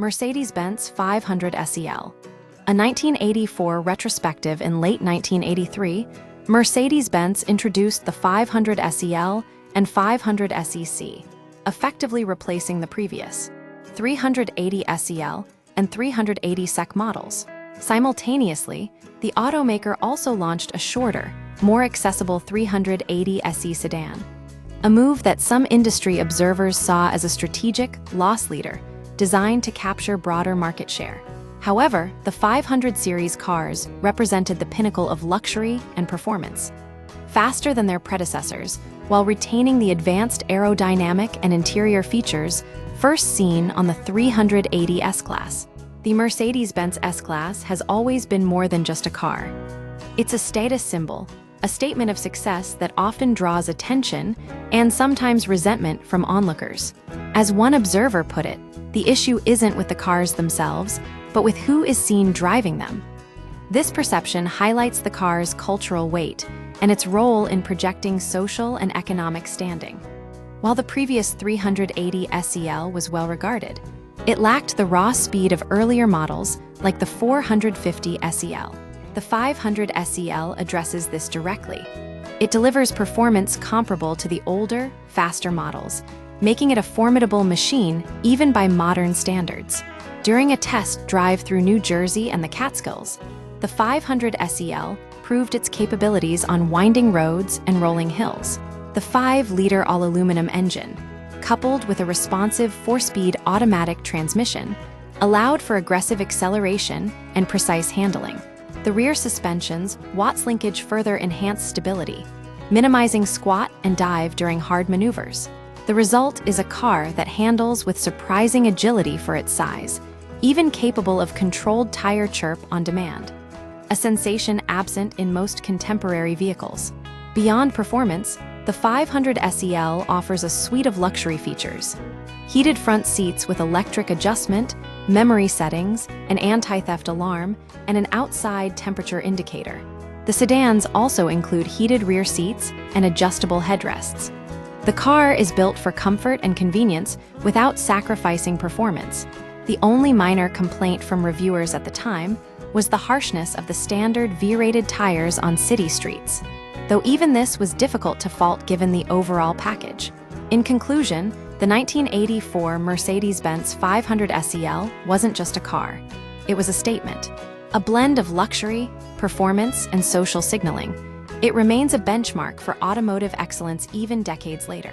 Mercedes-Benz 500 SEL. A 1984 retrospective in late 1983, Mercedes-Benz introduced the 500 SEL and 500 SEC, effectively replacing the previous 380 SEL and 380 SEC models. Simultaneously, the automaker also launched a shorter, more accessible 380 SE sedan, a move that some industry observers saw as a strategic loss leader designed to capture broader market share. However, the 500 series cars represented the pinnacle of luxury and performance. Faster than their predecessors, while retaining the advanced aerodynamic and interior features first seen on the 380 S-Class. The Mercedes-Benz S-Class has always been more than just a car. It's a status symbol, a statement of success that often draws attention and sometimes resentment from onlookers. As one observer put it, the issue isn't with the cars themselves, but with who is seen driving them. This perception highlights the car's cultural weight and its role in projecting social and economic standing. While the previous 380 SEL was well regarded, it lacked the raw speed of earlier models like the 450 SEL. The 500 SEL addresses this directly. It delivers performance comparable to the older, faster models, making it a formidable machine even by modern standards. During a test drive through New Jersey and the Catskills, the 500 SEL proved its capabilities on winding roads and rolling hills. The 5-liter all-aluminum engine, coupled with a responsive 4-speed automatic transmission, allowed for aggressive acceleration and precise handling. The rear suspension's Watts linkage further enhanced stability, minimizing squat and dive during hard maneuvers. The result is a car that handles with surprising agility for its size, even capable of controlled tire chirp on demand, a sensation absent in most contemporary vehicles. Beyond performance, the 500 SEL offers a suite of luxury features: heated front seats with electric adjustment, memory settings, an anti-theft alarm, and an outside temperature indicator. The sedans also include heated rear seats and adjustable headrests. The car is built for comfort and convenience without sacrificing performance. The only minor complaint from reviewers at the time was the harshness of the standard V-rated tires on city streets, though even this was difficult to fault given the overall package. In conclusion, the 1984 Mercedes-Benz 500 SEL wasn't just a car. It was a statement, a blend of luxury, performance, and social signaling. It remains a benchmark for automotive excellence even decades later.